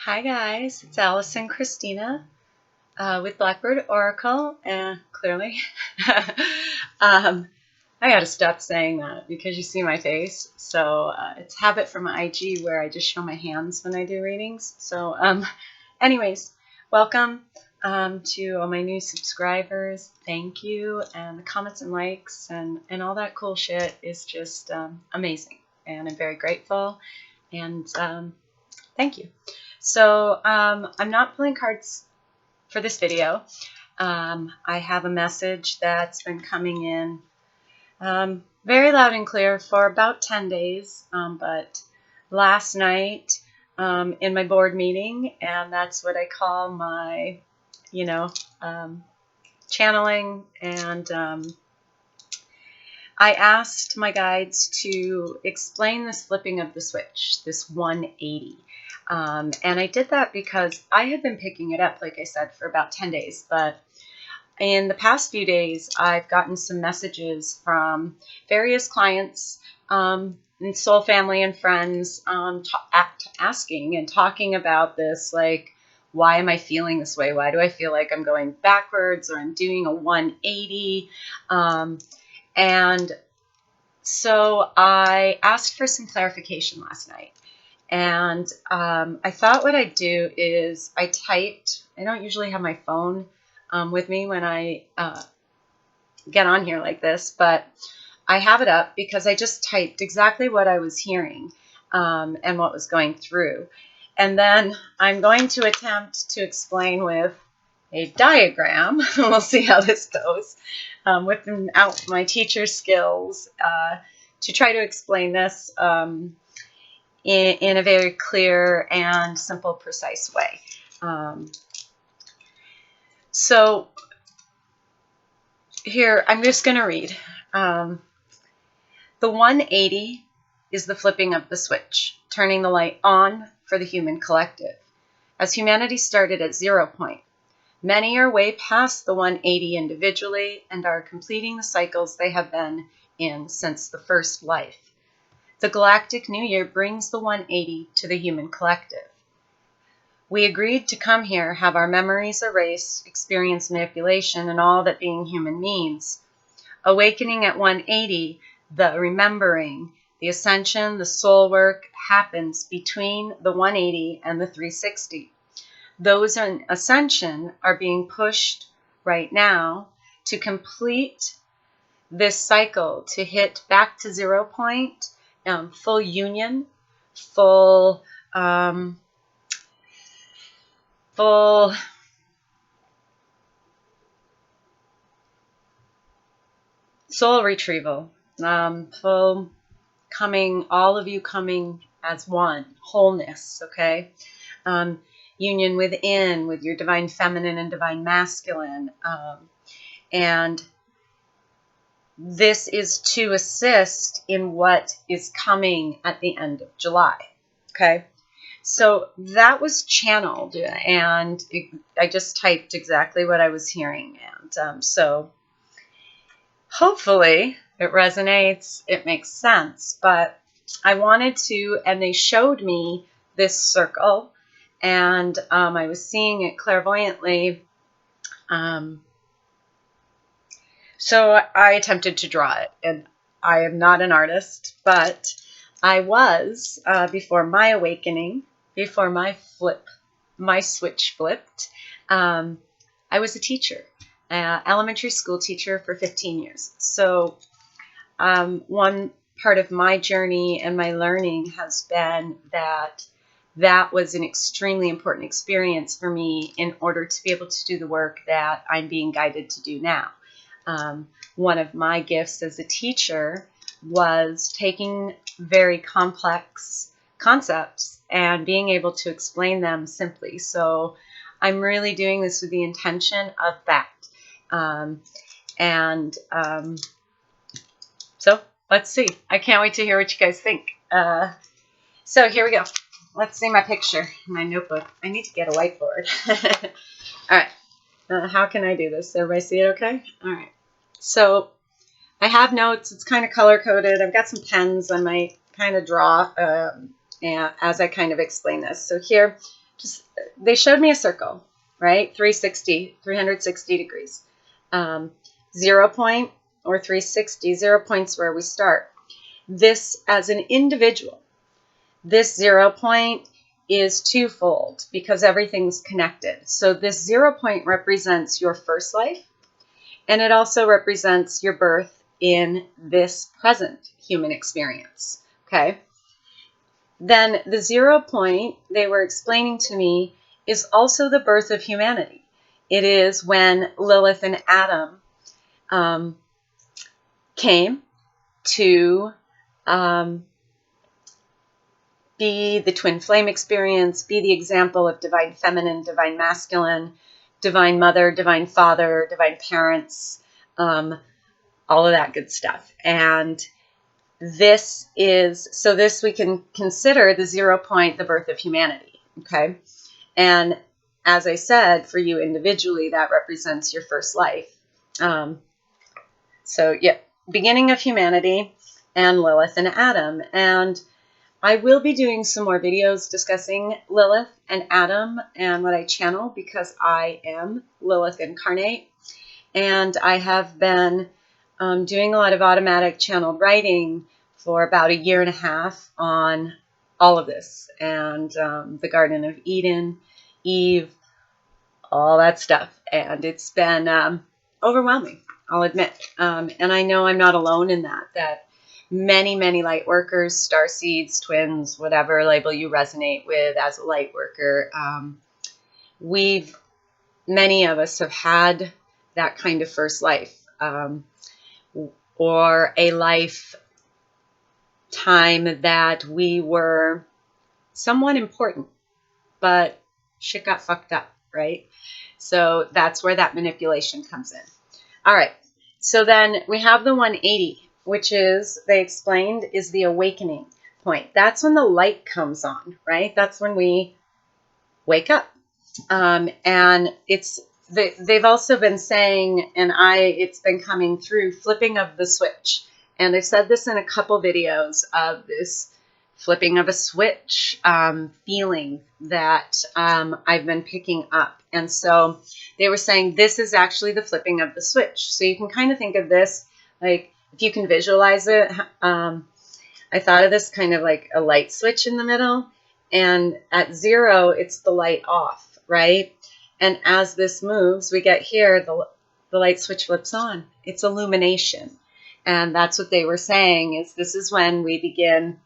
Hi guys, it's Allison Christina with Blackbird Oracle, and clearly I gotta stop saying that because you see my face. So it's habit from IG where I just show my hands when I do readings. So anyways, welcome to all my new subscribers. Thank you, and the comments and likes and all that cool shit is just amazing, and I'm very grateful, and thank you. So I'm not pulling cards for this video. I have a message that's been coming in very loud and clear for about 10 days, but last night in my board meeting, and that's what I call my, channeling, and I asked my guides to explain this flipping of the switch, this 180. And I did that because I had been picking it up, like I said, for about 10 days. But in the past few days, I've gotten some messages from various clients and soul family and friends asking and talking about this, like, why am I feeling this way? Why do I feel like I'm going backwards or I'm doing a 180? And so I asked for some clarification last night. And I thought what I'd do is I don't usually have my phone with me when I get on here like this, but I have it up because I just typed exactly what I was hearing and what was going through. And then I'm going to attempt to explain with a diagram. We'll see how this goes. Whipping out my teacher skills to try to explain this in a very clear and simple, precise way. So here, I'm just going to read. The 180 is the flipping of the switch, turning the light on for the human collective. As humanity started at 0 point, many are way past the 180 individually and are completing the cycles they have been in since the first life. The Galactic New Year brings the 180 to the human collective. We agreed to come here, have our memories erased, experience manipulation, and all that being human means. Awakening at 180, the remembering, the ascension, the soul work happens between the 180 and the 360. Those in ascension are being pushed right now to complete this cycle, to hit back to 0 point, full union, full soul retrieval, full coming, all of you coming as one, wholeness, okay? Union within, with your divine feminine and divine masculine. And this is to assist in what is coming at the end of July, okay? So that was channeled, and I just typed exactly what I was hearing. And so hopefully it resonates, it makes sense. But I wanted to, and they showed me this circle, and I was seeing it clairvoyantly. So I attempted to draw it, and I am not an artist, but I was, before my awakening, before my switch flipped, I was a teacher, elementary school teacher for 15 years. So one part of my journey and my learning has been that was an extremely important experience for me in order to be able to do the work that I'm being guided to do now. One of my gifts as a teacher was taking very complex concepts and being able to explain them simply. So I'm really doing this with the intention of that. So let's see. I can't wait to hear what you guys think. So here we go. Let's see my picture, my notebook. I need to get a whiteboard. All right. How can I do this? Everybody see it okay? All right. So I have notes. It's kind of color-coded. I've got some pens I might kind of draw as I kind of explain this. So here, they showed me a circle, right? 360 degrees. 0 point or 360, 0 points where we start. This, as an individual, this 0 point is twofold because everything's connected. So this 0 point represents your first life, and it also represents your birth in this present human experience, okay? Then the 0 point, they were explaining to me, is also the birth of humanity. It is when Lilith and Adam came to be the twin flame experience, be the example of divine feminine, divine masculine, divine mother, divine father, divine parents, all of that good stuff. And this is, so this we can consider the 0 point, the birth of humanity, okay? And as I said, for you individually, that represents your first life. So yeah, beginning of humanity and Lilith and Adam. And I will be doing some more videos discussing Lilith and Adam and what I channel, because I am Lilith incarnate. And I have been doing a lot of automatic channeled writing for about 1.5 years on all of this. And the Garden of Eden, Eve, all that stuff. And it's been overwhelming, I'll admit. And I know I'm not alone in that many, many light workers, starseeds, twins, whatever label you resonate with as a light worker, many of us have had that kind of first life, or a lifetime that we were somewhat important, but shit got fucked up, right? So that's where that manipulation comes in. All right, so then we have the 180, which is, they explained, is the awakening point. That's when the light comes on, right? That's when we wake up. And they've also been saying, and it's been coming through, flipping of the switch. And I've said this in a couple videos of this flipping of a switch feeling that I've been picking up. And so they were saying this is actually the flipping of the switch. So you can kind of think of this, like, if you can visualize it, I thought of this kind of like a light switch in the middle. And at 0, it's the light off, right? And as this moves, we get here, the light switch flips on. It's illumination. And that's what they were saying, is this is when we begin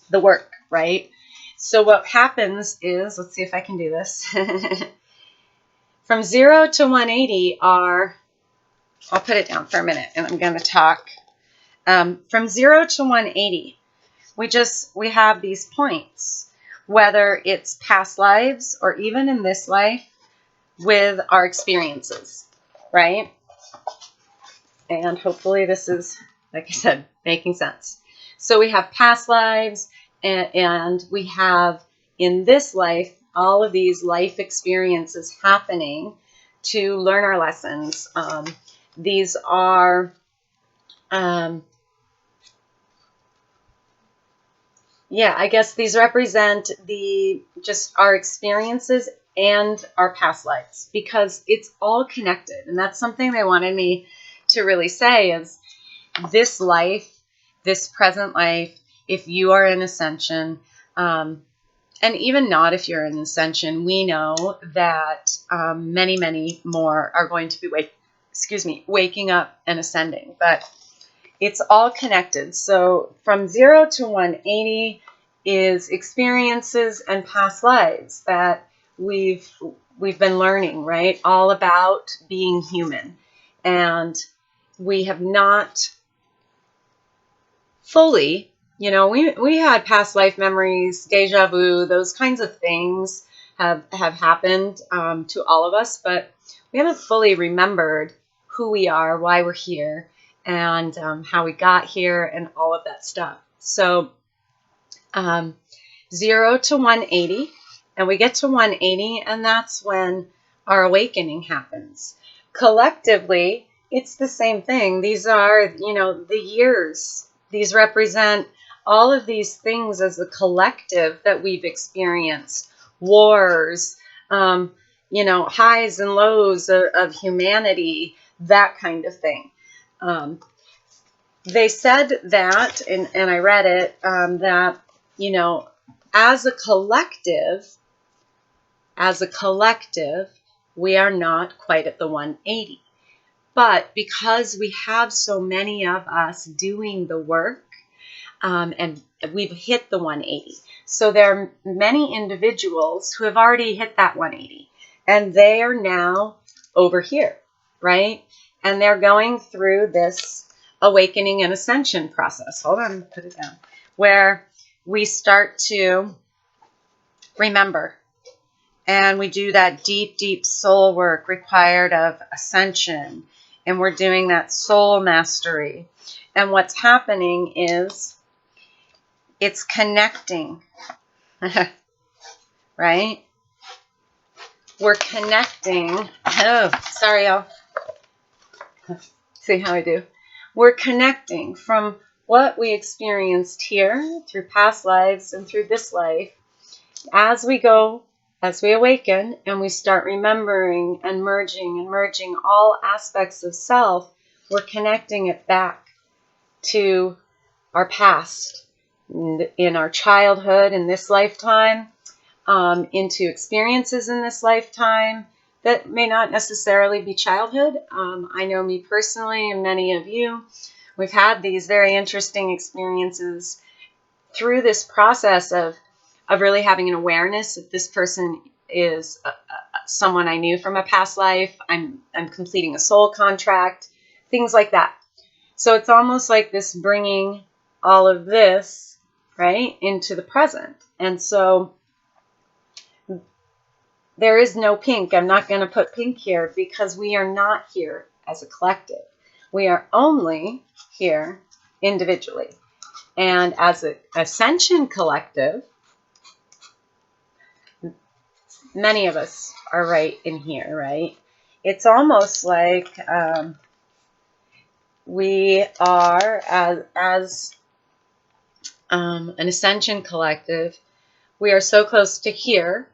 the work, right? So what happens is, let's see if I can do this. From 0 to 180 are, I'll put it down for a minute and I'm going to talk. From 0 to 180, we have these points, whether it's past lives or even in this life with our experiences, right? And hopefully this is, like I said, making sense. So we have past lives, and we have in this life all of these life experiences happening to learn our lessons. These are yeah, I guess these represent just our experiences and our past lives, because it's all connected. And that's something they wanted me to really say, is this life, this present life, if you are in ascension, and even not if you're in ascension, we know that many, many more are going to be waking up and ascending. But it's all connected. So from 0 to 180 is experiences and past lives that we've been learning, right? All about being human. And we have not fully, we had past life memories, deja vu, those kinds of things have happened to all of us, but we haven't fully remembered who we are, why we're here, and how we got here, and all of that stuff. So 0 to 180, and we get to 180, and that's when our awakening happens. Collectively, it's the same thing. These are, the years. These represent all of these things as a collective that we've experienced wars, highs and lows of humanity, that kind of thing. They said that, and I read it, that, as a collective, we are not quite at the 180. But because we have so many of us doing the work, and we've hit the 180. So there are many individuals who have already hit that 180, and they are now over here, right? And they're going through this awakening and ascension process. Hold on, put it down. Where we start to remember, and we do that deep, deep soul work required of ascension, and we're doing that soul mastery. And what's happening is it's connecting, right? We're connecting. Oh, sorry, y'all. See how I do? We're connecting from what we experienced here through past lives and through this life. As we awaken and we start remembering and merging all aspects of self, we're connecting it back to our past, in our childhood in this lifetime, into experiences in this lifetime that may not necessarily be childhood. I know me personally, and many of you, we've had these very interesting experiences through this process of really having an awareness that this person is someone I knew from a past life. I'm completing a soul contract, things like that. So it's almost like this bringing all of this, right, into the present. And so there is no pink. I'm not going to put pink here because we are not here as a collective. We are only here individually. And as an ascension collective, many of us are right in here, right? It's almost like we are, as an ascension collective, we are so close to here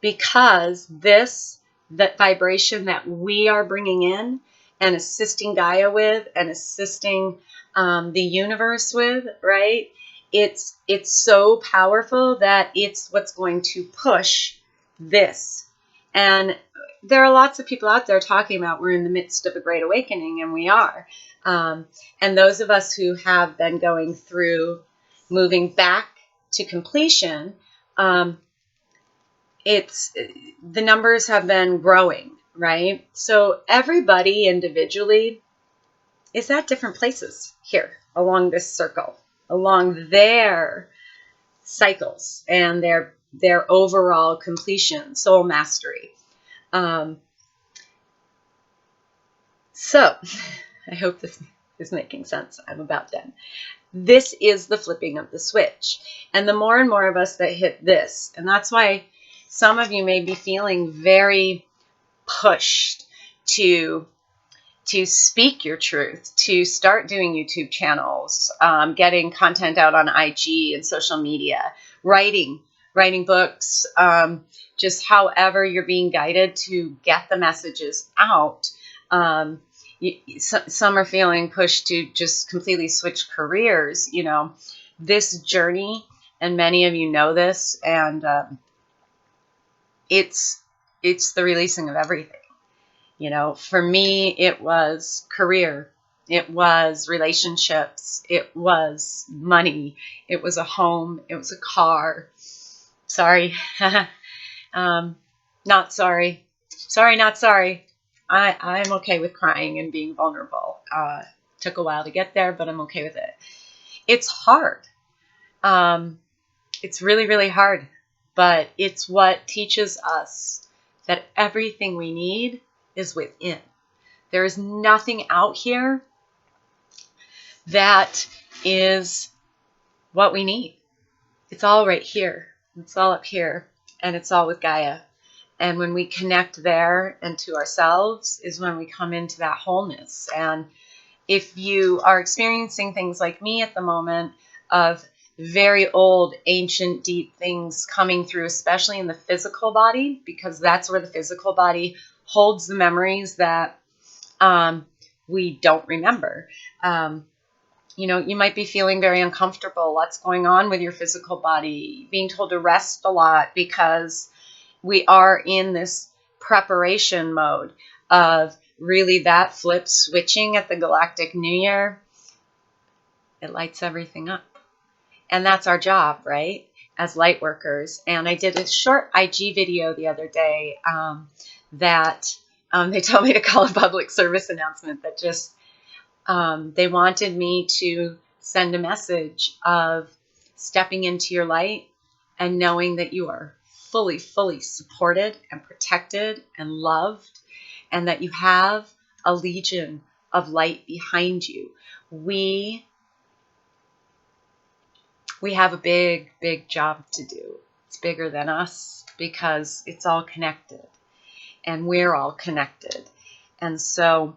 because that vibration that we are bringing in and assisting Gaia with and assisting the universe with, right? It's so powerful that it's what's going to push this. And there are lots of people out there talking about we're in the midst of a great awakening, and we are. And those of us who have been going through moving back to completion, the numbers have been growing, right? So everybody individually is at different places here along this circle, along their cycles and their overall completion, soul mastery. So I hope this is making sense. I'm about done. This is the flipping of the switch. And the more and more of us that hit this, and that's why some of you may be feeling very pushed to speak your truth, to start doing YouTube channels, getting content out on IG and social media, writing books, just however you're being guided to get the messages out. Some are feeling pushed to just completely switch careers. This journey, and many of you know this, and it's the releasing of everything. For me, it was career, it was relationships, it was money, it was a home, it was a car. Sorry. Not sorry. Sorry, not sorry. I'm okay with crying and being vulnerable. Took a while to get there, but I'm okay with it. It's hard. It's really, really hard, but it's what teaches us that everything we need is within. There is nothing out here that is what we need. It's all right here. It's all up here, and it's all with Gaia. And when we connect there and to ourselves is when we come into that wholeness. And if you are experiencing things like me at the moment of very old, ancient, deep things coming through, especially in the physical body, because that's where the physical body holds the memories that we don't remember. You might be feeling very uncomfortable. Lots going on with your physical body, being told to rest a lot because we are in this preparation mode of really that flip switching at the Galactic New Year. It lights everything up. And that's our job, right? As light workers. And I did a short IG video the other day that they told me to call a public service announcement that just they wanted me to send a message of stepping into your light and knowing that you are fully, fully supported and protected and loved, and that you have a legion of light behind you. We have a big, big job to do. It's bigger than us because it's all connected and we're all connected. And so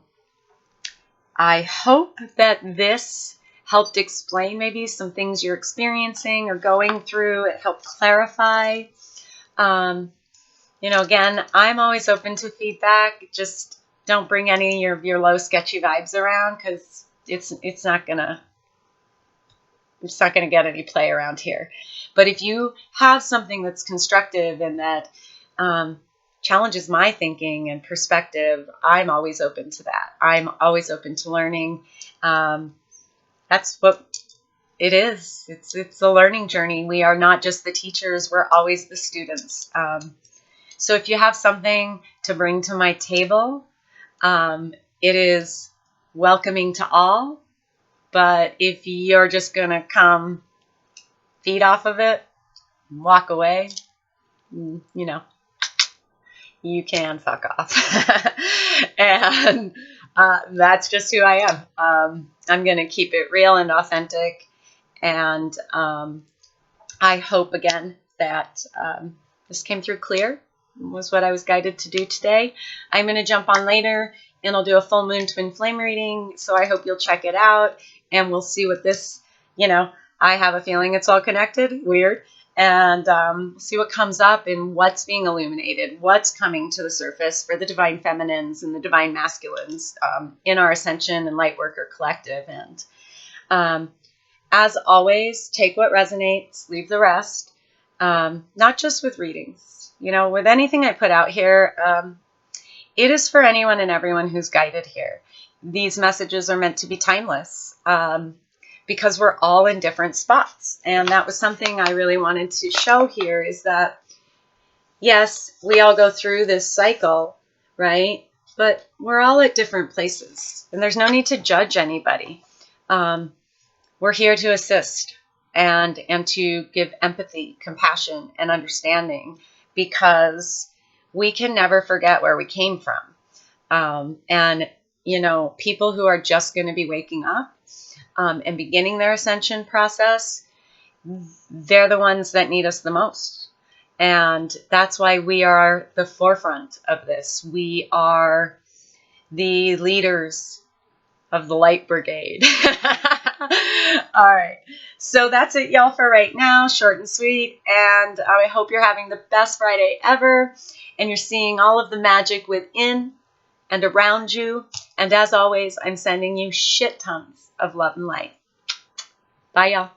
I hope that this helped explain maybe some things you're experiencing or going through. It helped clarify. Again, I'm always open to feedback. Just don't bring any of your low, sketchy vibes around, because it's not gonna get any play around here. But if you have something that's constructive and that challenges my thinking and perspective, I'm always open to that. I'm always open to learning. That's what it is. It's a learning journey. We are not just the teachers. We're always the students. So if you have something to bring to my table, it is welcoming to all. But if you're just going to come feed off of it, walk away, you can fuck off. And that's just who I am. I'm going to keep it real and authentic. And I hope, again, that this came through clear, was what I was guided to do today. I'm going to jump on later and I'll do a full moon twin flame reading. So I hope you'll check it out and we'll see what this, I have a feeling it's all connected. Weird. And see what comes up and what's being illuminated, what's coming to the surface for the divine feminines and the divine masculines in our Ascension and Lightworker collective. And as always, take what resonates, leave the rest, not just with readings. With anything I put out here, it is for anyone and everyone who's guided here. These messages are meant to be timeless. Because we're all in different spots. And that was something I really wanted to show here, is that, yes, we all go through this cycle, right? But we're all at different places. And there's no need to judge anybody. We're here to assist and to give empathy, compassion, and understanding, because we can never forget where we came from. And people who are just going to be waking up, and beginning their ascension process, they're the ones that need us the most. And that's why we are the forefront of this. We are the leaders of the Light Brigade. All right. So that's it, y'all, for right now. Short and sweet. And I hope you're having the best Friday ever. And you're seeing all of the magic within and around you. And as always, I'm sending you shit tons of love and light. Bye, y'all.